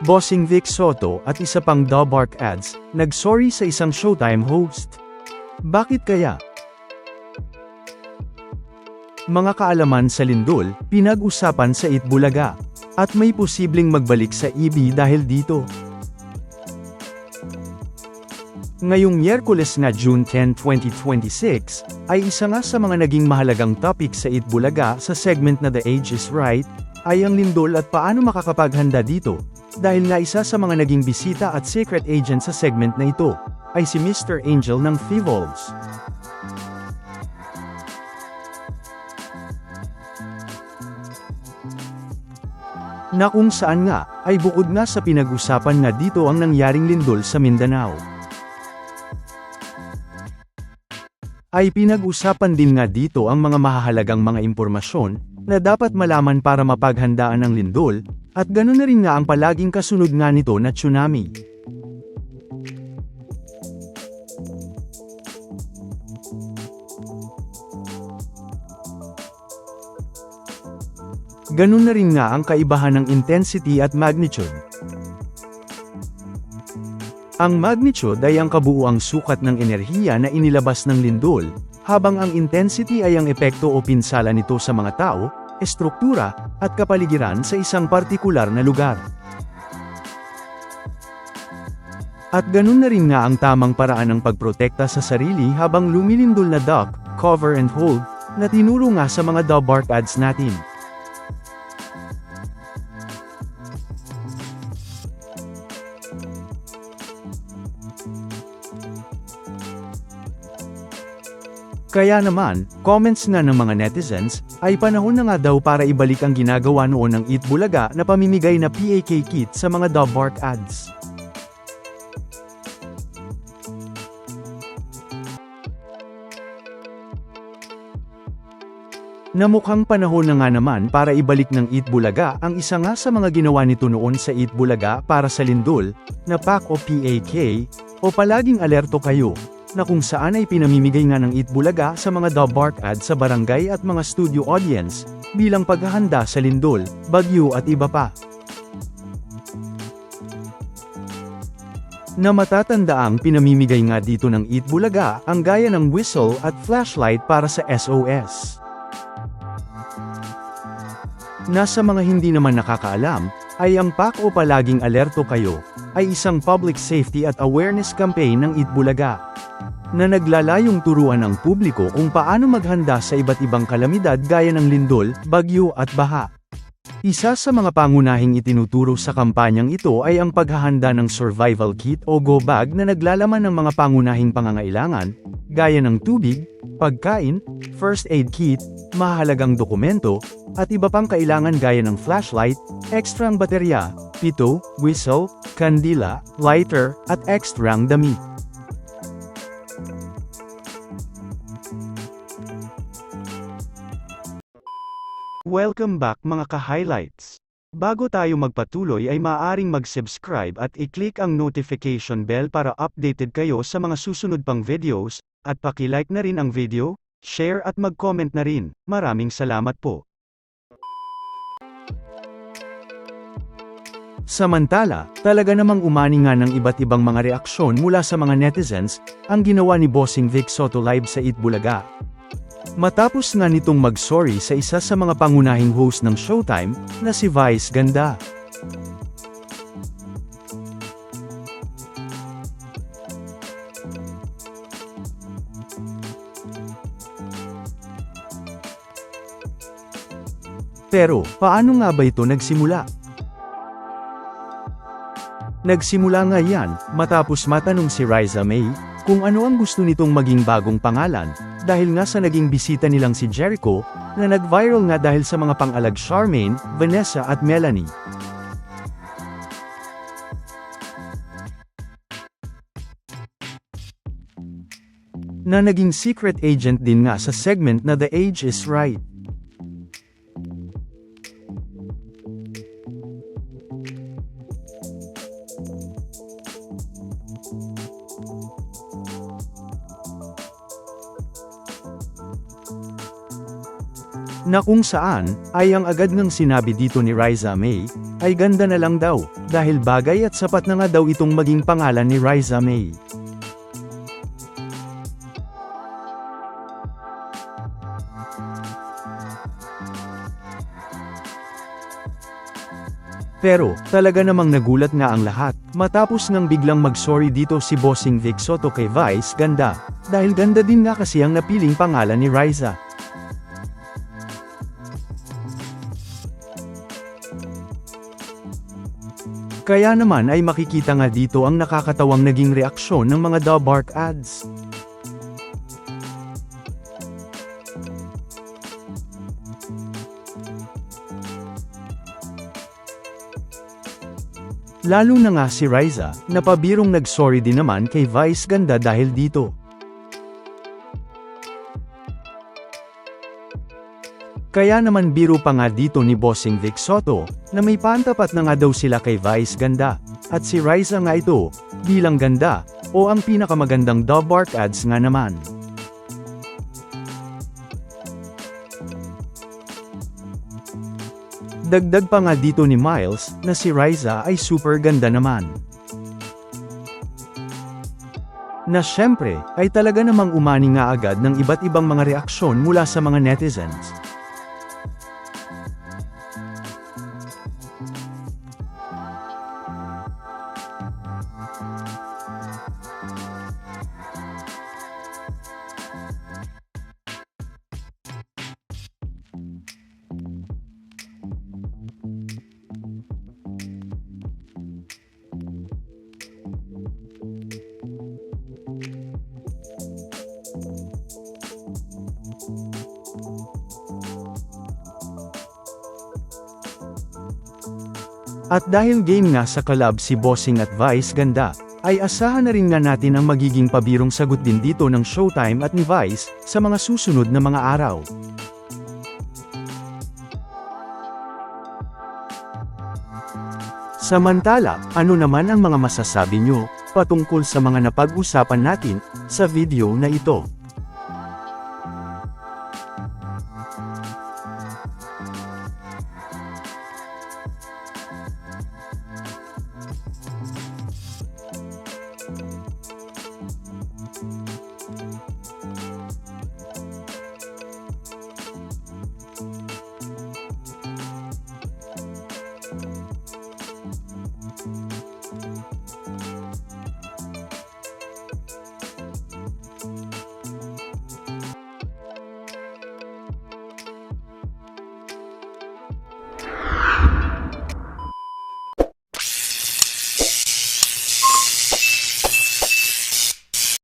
Bossing Vic Soto at isa pang Dabark ads, nagsorry sa isang Showtime host. Bakit kaya? Mga kaalaman sa lindol, pinag-usapan sa Itbulaga. At may posibleng magbalik sa EB dahil dito. Ngayong Miyerkules na June 10, 2026, ay isa nga sa mga naging mahalagang topic sa Itbulaga sa segment na The Age is Right, ay ang lindol at paano makakapaghanda dito. Dahil nga isa sa mga naging bisita at secret agent sa segment na ito, ay si Mr. Angel ng Fevolves. Na kung saan nga, ay bukod nga sa pinag-usapan nga dito ang nangyaring lindol sa Mindanao. Ay pinag-usapan din nga dito ang mga mahahalagang mga impormasyon, na dapat malaman para mapaghandaan ng lindol, at ganoon na rin nga ang palaging kasunod nga nito na tsunami. Ganun na rin nga ang kaibahan ng intensity at magnitude. Ang magnitude ay ang kabuuang sukat ng enerhiya na inilabas ng lindol, habang ang intensity ay ang epekto o pinsala nito sa mga tao, estruktura, at kapaligiran sa isang partikular na lugar. At ganun na rin nga ang tamang paraan ng pagprotekta sa sarili habang lumilindol na duck, cover and hold, na tinuro nga sa mga Dabark ads natin. Kaya naman, comments nga ng mga netizens, ay panahon na nga daw para ibalik ang ginagawa noon ng Itbulaga na pamimigay na PAK kit sa mga Dabark ads. Na mukhang panahon na nga naman para ibalik ng Itbulaga ang isa nga sa mga ginawa nito noon sa Itbulaga para sa lindol, na PAK o PAK, o palaging alerto kayo, na kung saan ay pinamimigay nga ng Itbulaga sa mga Dabark ads sa barangay at mga studio audience, bilang paghahanda sa lindol, bagyo at iba pa. Na matatandaang pinamimigay nga dito ng Itbulaga ang gaya ng whistle at flashlight para sa SOS. Nasa mga hindi naman nakakaalam, ay ang PAK o palaging alerto kayo, ay isang public safety at awareness campaign ng Itbulaga, na naglalayong turuan ang publiko kung paano maghanda sa iba't ibang kalamidad gaya ng lindol, bagyo at baha. Isa sa mga pangunahing itinuturo sa kampanyang ito ay ang paghahanda ng survival kit o go bag na naglalaman ng mga pangunahing pangangailangan, gaya ng tubig, pagkain, first aid kit, mahalagang dokumento, at iba pang kailangan gaya ng flashlight, ekstrang baterya, pito, whistle, kandila, lighter, at ekstrang damit. Welcome back mga ka-highlights. Bago tayo magpatuloy ay maaaring mag-subscribe at i-click ang notification bell para updated kayo sa mga susunod pang videos, at paki-like na rin ang video, share at mag-comment na rin. Maraming salamat po. Samantala, talaga namang umani nga ng iba't ibang mga reaksyon mula sa mga netizens, ang ginawa ni Bossing Vic Soto live sa Itbulaga. Matapos nga nitong mag-sorry sa isa sa mga pangunahing host ng Showtime, na si Vice Ganda. Pero, paano nga ba ito nagsimula? Nagsimula nga yan, matapos matanong si Riza May, kung ano ang gusto nitong maging bagong pangalan, dahil nga sa naging bisita nilang si Jericho, na nag-viral nga dahil sa mga pang-alag Charmaine, Vanessa at Melanie. Na naging secret agent din nga sa segment na The Age is Right. Na kung saan, ay ang agad ngang sinabi dito ni Riza May, ay ganda na lang daw, dahil bagay at sapat na nga daw itong maging pangalan ni Riza May. Pero, talaga namang nagulat nga ang lahat, matapos ngang biglang mag-sorry dito si Bossing Vic Soto kay Vice Ganda, dahil ganda din nga kasi ang napiling pangalan ni Riza. Kaya naman ay makikita nga dito ang nakakatawang naging reaksyon ng mga The Bark ads. Lalo na nga si Riza, na pabirong nag-sorry din naman kay Vice Ganda dahil dito. Kaya naman biro pa nga dito ni Bossing Vic Soto, na may pantapat na nga daw sila kay Vice Ganda, at si Riza nga ito, bilang ganda, o ang pinakamagandang The Bark ads nga naman. Dagdag pa nga dito ni Miles, na si Riza ay super ganda naman. Na syempre, ay talaga namang umani nga agad ng iba't ibang mga reaksyon mula sa mga netizens. At dahil game nga sa collab si Bossing at Vice Ganda, ay asahan na rin nga natin ang magiging pabirong sagot din dito ng Showtime at ni Vice, sa mga susunod na mga araw. Samantala, ano naman ang mga masasabi nyo, patungkol sa mga napag-usapan natin, sa video na ito?